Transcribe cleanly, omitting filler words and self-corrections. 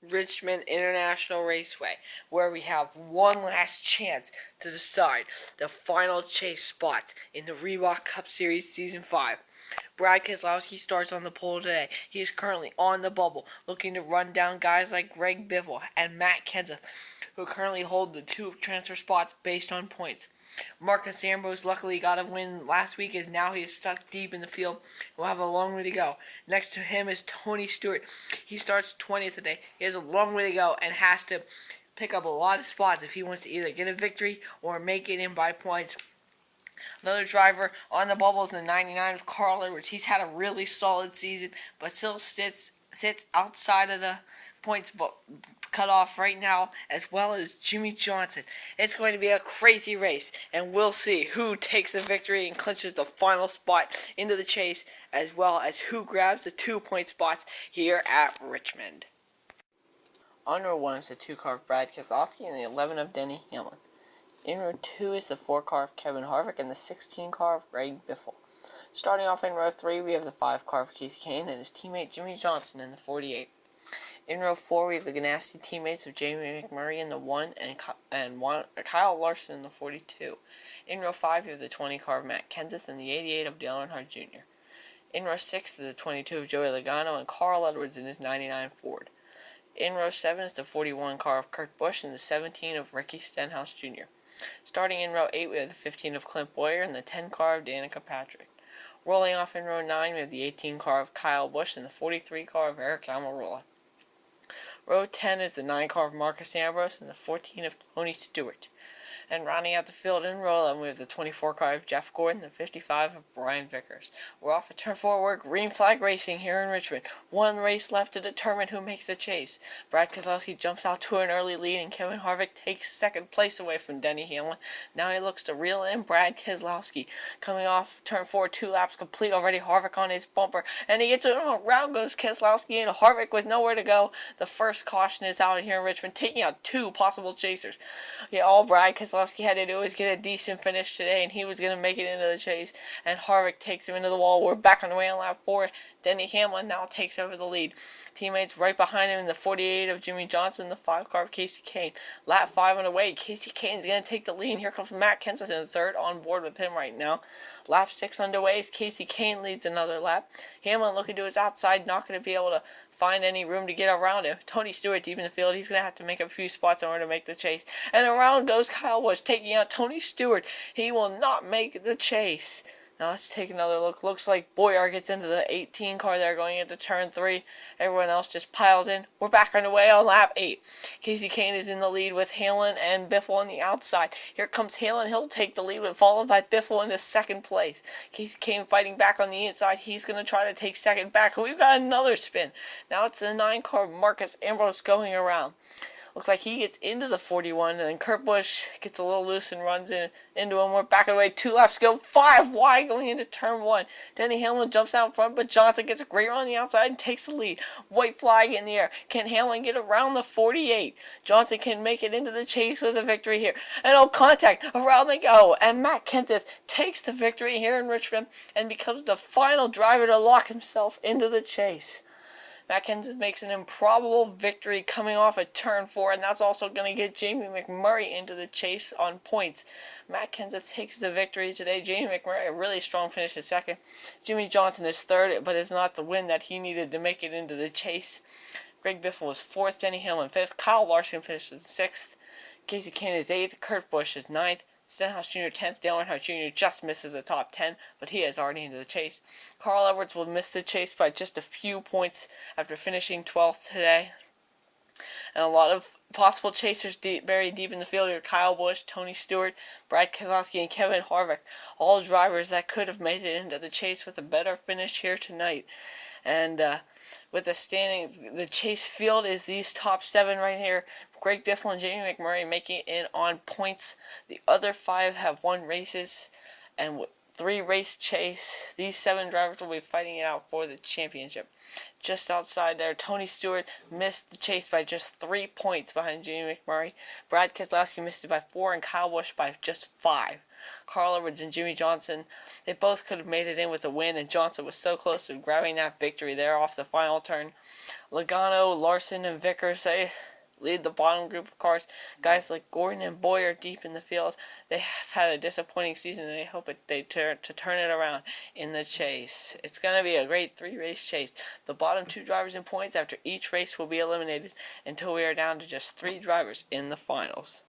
Richmond International Raceway, where we have one last chance to decide the final chase spots in the Reebok Cup Series Season 5. Brad Keselowski starts on the pole today. He is currently on the bubble, looking to run down guys like Greg Biffle and Matt Kenseth, who currently hold the two transfer spots based on points. Marcus Ambrose luckily got a win last week, as now he is stuck deep in the field and will have a long way to go. Next to him is Tony Stewart. He starts 20th today. He has a long way to go and has to pick up a lot of spots if he wants to either get a victory or make it in by points. Another driver on the bubble is the 99 of Carl Edwards. He's had a really solid season, but still sits outside of the points cut off right now, as well as Jimmy Johnson. It's going to be a crazy race, and we'll see who takes the victory and clinches the final spot into the chase, as well as who grabs the 2-point spots here at Richmond. On row 1 is the 2 car of Brad Keselowski and the 11 of Denny Hamlin. In row 2 is the 4 car of Kevin Harvick and the 16 car of Greg Biffle. Starting off in row 3, we have the 5 car of Kasey Kahne and his teammate Jimmy Johnson in the 48. In row 4, we have the Ganassi teammates of Jamie McMurray in the 1 and Kyle Larson in the 42. In row 5, we have the 20 car of Matt Kenseth and the 88 of Dale Earnhardt Jr. In row 6 is the 22 of Joey Logano and Carl Edwards in his 99 Ford. In row 7 is the 41 car of Kurt Busch and the 17 of Ricky Stenhouse Jr. Starting in row 8, we have the 15 of Clint Bowyer and the 10 car of Danica Patrick. Rolling off in row 9, we have the 18 car of Kyle Busch and the 43 car of Aric Almirola. Row 10 is the 9 car of Marcus Ambrose and the 14 of Tony Stewart. And rounding out the field in row 11, we have the 24 car of Jeff Gordon and the 55 of Brian Vickers. We're off at turn 4. We're green flag racing here in Richmond. One race left to determine who makes the chase. Brad Keselowski jumps out to an early lead, and Kevin Harvick takes second place away from Denny Hamlin. Now he looks to reel in Brad Keselowski. Coming off turn 4, 2 laps complete already. Harvick on his bumper, and he gets it on. Round goes Keselowski and Harvick with nowhere to go. The first caution is out here in Richmond, taking out 2 possible chasers. Yeah, all Brad Keselowski had to do was get a decent finish today, and he was going to make it into the chase, and Harvick takes him into the wall. We're back on the way on lap 4. Denny Hamlin now takes over the lead. Teammates right behind him in the 48 of Jimmy Johnson, the 5 car of Kasey Kahne. Lap 5 on the way. Kasey Kahne is going to take the lead. Here comes Matt Kenseth in the 3rd, on board with him right now. Lap 6 underway as Kasey Kahne leads another lap. Hamlin looking to his outside, not going to be able to find any room to get around him. Tony Stewart deep in the field. He's going to have to make up a few spots in order to make the chase. And around goes Kyle Busch, taking out Tony Stewart. He will not make the chase. Now let's take another look. Looks like Bowyer gets into the 18 car there going into turn 3. Everyone else just piles in. We're back on the way on lap 8. Kasey Kahne is in the lead with Hamlin and Biffle on the outside. Here comes Hamlin. He'll take the lead, followed by Biffle into second place. Kasey Kahne fighting back on the inside. He's going to try to take second back. We've got another spin. Now it's the 9 car Marcus Ambrose going around. Looks like he gets into the 41, and then Kurt Busch gets a little loose and runs into him. We're back away. 2 laps to go. 5 wide going into turn 1. Denny Hamlin jumps out in front, but Johnson gets a great run on the outside and takes the lead. White flag in the air. Can Hamlin get around the 48? Johnson can make it into the chase with a victory here. And contact. Around they go. And Matt Kenseth takes the victory here in Richmond and becomes the final driver to lock himself into the chase. Matt Kenseth makes an improbable victory coming off at turn 4, and that's also going to get Jamie McMurray into the chase on points. Matt Kenseth takes the victory today. Jamie McMurray, a really strong finish is 2nd. Jimmy Johnson is 3rd, but it's not the win that he needed to make it into the chase. Greg Biffle was 4th, Denny Hamlin 5th, Kyle Larson finishes 6th, Kasey Kahne is 8th, Kurt Busch is 9th, Stenhouse Jr. 10th, Dale Earnhardt Jr. just misses the top 10, but he is already into the chase. Carl Edwards will miss the chase by just a few points after finishing 12th today. And a lot of possible chasers buried deep in the field are Kyle Busch, Tony Stewart, Brad Keselowski, and Kevin Harvick. All drivers that could have made it into the chase with a better finish here tonight. And with the standings, the chase field is these top 7 right here. Greg Biffle and Jamie McMurray making it in on points. The other 5 have won races, and 3-race chase. These 7 drivers will be fighting it out for the championship. Just outside there, Tony Stewart missed the chase by just 3 points behind Jamie McMurray. Brad Keselowski missed it by 4, and Kyle Busch by just 5. Carl Edwards and Jimmy Johnson, they both could have made it in with a win, and Johnson was so close to grabbing that victory there off the final turn. Logano, Larson, and Vickers, they lead the bottom group of cars. Guys like Gordon and Boyer deep in the field. They have had a disappointing season, and they hope they turn it around in the chase. It's going to be a great 3-race chase. The bottom 2 drivers in points after each race will be eliminated until we are down to just 3 drivers in the finals.